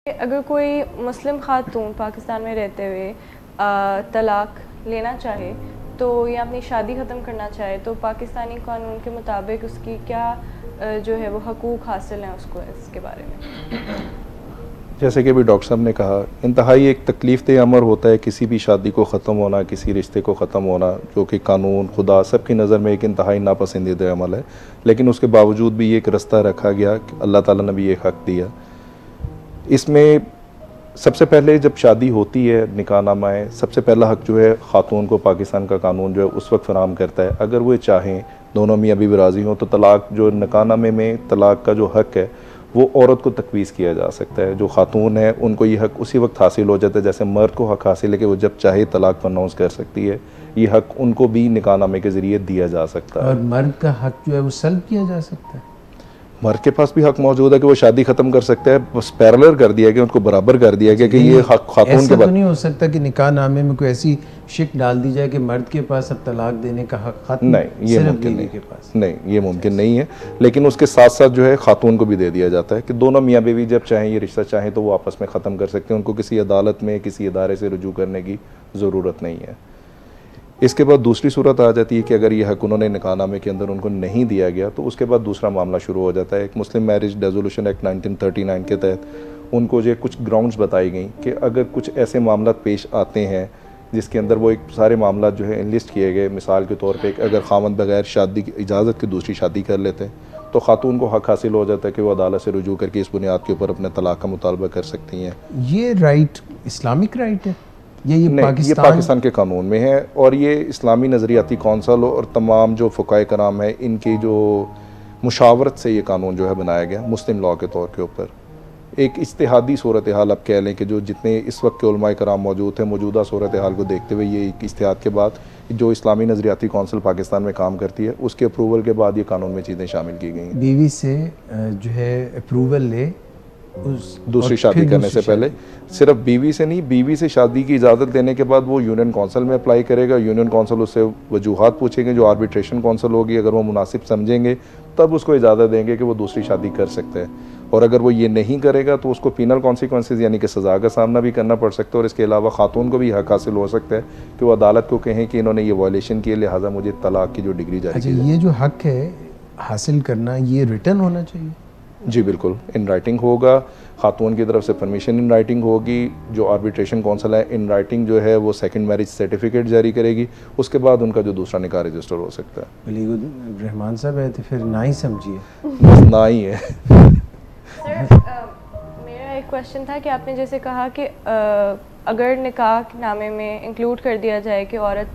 अगर कोई मुस्लिम खातून पाकिस्तान में रहते हुए तलाक लेना चाहे तो या अपनी शादी ख़त्म करना चाहे तो पाकिस्तानी कानून के मुताबिक उसकी क्या जो है वो हकूक़ हासिल हैं उसको, इसके बारे में? जैसे कि अभी डॉक्टर साहब ने कहा, इंतहाई एक तकलीफ़ दे अमर होता है किसी भी शादी को ख़त्म होना, किसी रिश्ते को ख़त्म होना, जो कि कानून खुदा सबकी नज़र में एक इंतहाई नापसंदीदा अमल है। लेकिन उसके बावजूद भी एक रास्ता रखा गया कि अल्लाह ताला ने भी एक हक़ दिया। इसमें सबसे पहले जब शादी होती है, निकाहनामा है, सबसे पहला हक़ जो है ख़ातून को पाकिस्तान का कानून जो है उस वक्त फ़राहम करता है, अगर वो चाहें, दोनों मियाँ बीवी राज़ी हों, तो तलाक़ जो निकाहनामे में तलाक़ का जो हक़ है वो औरत को तकवीज़ किया जा सकता है। जो ख़ातून है उनको ये हक़ उसी वक्त हासिल हो जाता है जैसे मर्द को हक़ हासिल है कि वो जब चाहे तलाक़ अनाउंस कर सकती है। ये हक़ उनको भी निकाहनामे के ज़रिए दिया जा सकता है। और मर्द का हक़ जो है वो सल्ब किया जा सकता है। मर्द के पास भी हक़ मौजूद है कि वो शादी ख़त्म कर सकता है, बस पैरेलल कर दिया गया, उनको बराबर कर दिया गया कि ये हक़ ख़ातून के पास। तो नहीं हो सकता कि निकाहनामे में कोई ऐसी शिक डाल दी जाए कि मर्द के पास अब तलाक देने का हक़ ख़त्म, नहीं, ये मुमकिन नहीं के पास नहीं, ये मुमकिन नहीं है। लेकिन उसके साथ साथ जो है ख़ातून को भी दे दिया जाता है कि दोनों मियाँ बीवी जब चाहें ये रिश्ता चाहें तो वो आपस में ख़त्म कर सकते हैं, उनको किसी अदालत में किसी इदारे से रुजू करने की ज़रूरत नहीं है। इसके बाद दूसरी सूरत आ जाती है कि अगर ये हक़ उन्होंने निकाहनामे के अंदर उनको नहीं दिया गया तो उसके बाद दूसरा मामला शुरू हो जाता है। एक मुस्लिम मैरिज रेजोल्यूशन एक्ट 1939 के तहत उनको जो कुछ ग्राउंड्स बताई गई कि अगर कुछ ऐसे मामला पेश आते हैं जिसके अंदर वो एक सारे मामला जो है लिस्ट किए गए, मिसाल के तौर पे अगर खामद बगैर शादी की इजाज़त की दूसरी शादी कर लेते हैं तो ख़ातून को हक़ हासिल हो जाता है कि वो अदालत से रुजू करके इस बुनियाद के ऊपर अपने तलाक़ का मुतालबा कर सकती हैं। ये राइट इस्लामिक राइट है? ये पाकिस्तान के कानून में है और ये इस्लामी नज़रियाती कौंसल और तमाम जो फ़ुक़हा कराम है इनकी जो मुशावरत से ये कानून जो है बनाया गया मुस्लिम लॉ के तौर के ऊपर। एक इज्तिहादी सूरत हाल आप कह लें कि जो जितने इस वक्त के उलमाए कराम मौजूद हैं, मौजूदा सूरत हाल को देखते हुए ये एक इज्तिहाद के बाद जो इस्लामी नज़रियाती कौंसल पाकिस्तान में काम करती है उसके अप्रूवल के बाद ये कानून में चीज़ें शामिल की गई हैं। बीवी से जो है अप्रूवल ले उस दूसरी शादी करने से पहले, सिर्फ बीवी से नहीं, बीवी से शादी की इजाज़त लेने के बाद वो यूनियन कौंसल में अप्लाई करेगा। यूनियन कौंसल उससे वजूहात पूछेंगे जो आर्बिट्रेशन कौंसल होगी, अगर वो मुनासिब समझेंगे तब उसको इजाज़त देंगे कि वो दूसरी शादी कर सकते हैं। और अगर वो ये नहीं करेगा तो उसको पीनल कॉन्सिक्वेंसेस यानी कि सज़ा का सामना भी करना पड़ सकता है। और इसके अलावा ख़ातून को भी हक़ हासिल हो सकता है कि वो अदालत को कहें कि इन्होंने ये वायलेशन की, लिहाजा मुझे तलाक़ की जो डिग्री जारी की। ये जो हक़ है हासिल करना ये रिटर्न होना चाहिए? जी बिल्कुल, इन राइटिंग होगा, ख़ातून की तरफ से परमिशन इन राइटिंग होगी। जो आर्बिट्रेशन कौंसल है इन राइटिंग जो है वो सेकंड मैरिज सर्टिफिकेट जारी करेगी, उसके बाद उनका जो दूसरा निकाह रजिस्टर हो सकता है। वलीउद रहमान साहब है तो फिर ना ही समझिए, बस ना ही है। सर मेरा एक क्वेश्चन था कि आपने जैसे कहा कि अगर निकाह नामे में इंक्लूड कर दिया जाए कि औरत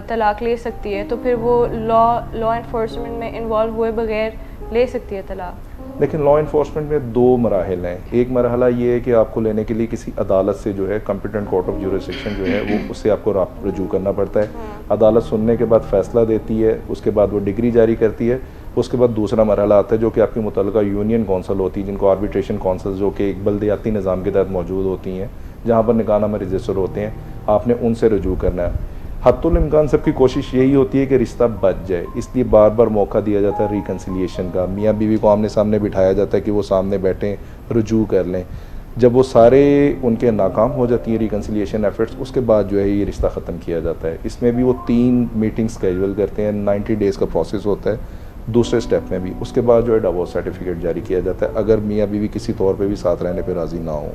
तलाक़ ले सकती है तो फिर वो लॉ एनफोर्समेंट में इन्वॉल्व हुए बगैर ले सकती है तलाक़। लेकिन लॉ इन्फोर्समेंट में दो मराहल हैं। एक मरहला ये है कि आपको लेने के लिए किसी अदालत से जो है कॉम्पिटेंट कोर्ट ऑफ ज्यूरिसडिक्शन जो है वो उससे आपको रजू करना पड़ता है। अदालत सुनने के बाद फ़ैसला देती है, उसके बाद वो डिग्री जारी करती है। उसके बाद दूसरा मरहला आता है जो कि आपकी मुतल्लिका यूनियन कौंसल होती है, जिनको आर्बिट्रेशन कौंसल जो कि एक बल्दियाती निज़ाम के तहत मौजूद होती हैं, जहाँ पर निकाहनामा रजिस्टर होते हैं, आपने उनसे रजू करना है। हत्तुल इम्कान सबकी कोशिश यही होती है कि रिश्ता बच जाए, इसलिए बार बार मौका दिया जाता है रिकन्सिलिएशन का। मियाँ बीवी को आमने सामने बिठाया जाता है कि वो सामने बैठें, रुजू कर लें। जब वो सारे उनके नाकाम हो जाती हैं रिकन्सिलिएशन एफर्ट्स, उसके बाद जो है ये रिश्ता ख़त्म किया जाता है। इसमें भी वो 3 मीटिंग्स स्केड्यूल करते हैं, 90 डेज़ का प्रोसेस होता है। दूसरे स्टेप में भी उसके बाद जो है डिवोर्स सर्टिफिकेट जारी किया जाता है अगर मियाँ बीवी किसी तौर पर भी साथ रहने पर राज़ी ना हो।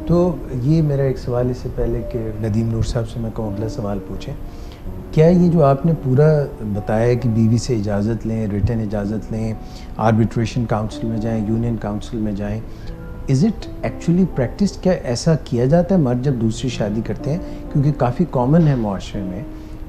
तो ये मेरा एक सवाल इससे पहले कि नदीम नूर साहब से मैं कहूँ अगला सवाल पूछें, क्या ये जो आपने पूरा बताया कि बीवी से इजाज़त लें, रिटर्न इजाज़त लें, आर्बिट्रेशन काउंसिल में जाएं, यूनियन काउंसिल में जाएं, इज़ इट एक्चुअली प्रैक्टिस? क्या ऐसा किया जाता है मर्द जब दूसरी शादी करते हैं? क्योंकि काफ़ी कॉमन है माशरे में,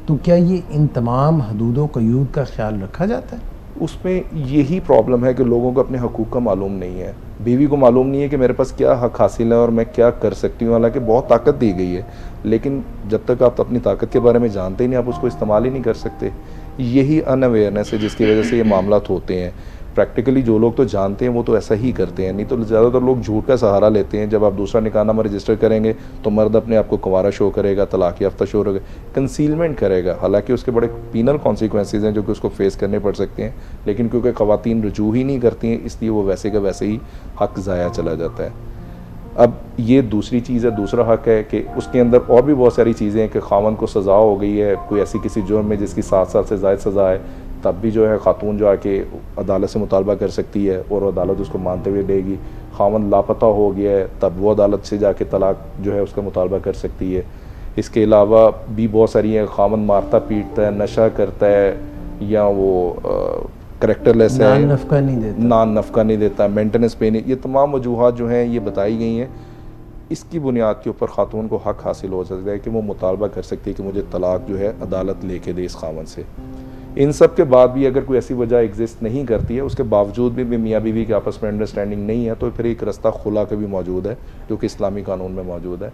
तो क्या ये इन तमाम हदूद क़यूद का ख्याल रखा जाता है? उसमें यही प्रॉब्लम है कि लोगों को अपने हकूक़ का मालूम नहीं है। बीवी को मालूम नहीं है कि मेरे पास क्या हक़ हासिल है और मैं क्या कर सकती हूँ। हालांकि बहुत ताकत दी गई है, लेकिन जब तक आप अपनी ताकत के बारे में जानते ही नहीं, आप उसको इस्तेमाल ही नहीं कर सकते। यही अनअवेयरनेस है जिसकी वजह से ये मामला होते हैं। प्रैक्टिकली जो लोग तो जानते हैं वो तो ऐसा ही करते हैं, नहीं तो ज़्यादातर लोग झूठ का सहारा लेते हैं। जब आप दूसरा निकाहनामा रजिस्टर करेंगे तो मर्द अपने आप को कुंवारा शो करेगा, तलाक याफ्ता शो करेगा, कंसीलमेंट करेगा। हालांकि उसके बड़े पीनल कॉन्सिक्वेंसेज हैं जो कि उसको फेस करने पड़ सकते हैं, लेकिन क्योंकि ख़वातीन रुजू ही नहीं करती हैं इसलिए वो वैसे का वैसे ही हक़ ज़ाया चला जाता है। अब ये दूसरी चीज़ है, दूसरा हक़ है कि उसके अंदर और भी बहुत सारी चीज़ें हैं कि खामन को सज़ा हो गई है कोई ऐसी किसी जुर्म में जिसकी 7 साल से ज़ायद सज़ा है, तब भी जो है ख़ातून जो आके अदालत से मुतालबा कर सकती है और अदालत उसको मानते हुए देगी। खामन लापता हो गया है तब वो अदालत से जाके तलाक जो है उसका मुतालबा कर सकती है। इसके अलावा भी बहुत सारी हैं, खामन मारता पीटता है, नशा करता है, या वो करेक्टरलेस है, नान नफ़का नहीं देता, मेंटेनेंस पे नहीं, ये तमाम वजूहात जो हैं ये बताई गई हैं। इसकी बुनियाद के ऊपर ख़ातून को हक़ हासिल हो सकता है कि वो मुतालबा कर सकती है कि मुझे तलाक जो है अदालत लेके दे इस खामन से। इन सब के बाद भी अगर कोई ऐसी वजह एग्जिस्ट नहीं करती है, उसके बावजूद भी मियाँ बीवी के आपस में अंडरस्टैंडिंग नहीं है, तो फिर एक रास्ता खुला का भी मौजूद है जो कि इस्लामी कानून में मौजूद है।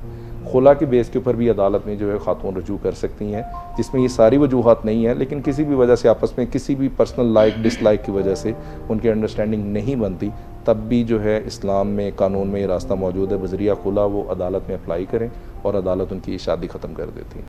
खुला के बेस के ऊपर भी अदालत में जो है ख़ातून रजू कर सकती हैं, जिसमें ये सारी वजूहात नहीं है, लेकिन किसी भी वजह से आपस में किसी भी पर्सनल लाइक डिसलाइक की वजह से उनकी अंडरस्टैंडिंग नहीं बनती, तब भी जो है इस्लाम में कानून में ये रास्ता मौजूद है, बज़रिया खुला वो अदालत में अप्लाई करें और अदालत उनकी शादी ख़त्म कर देती है।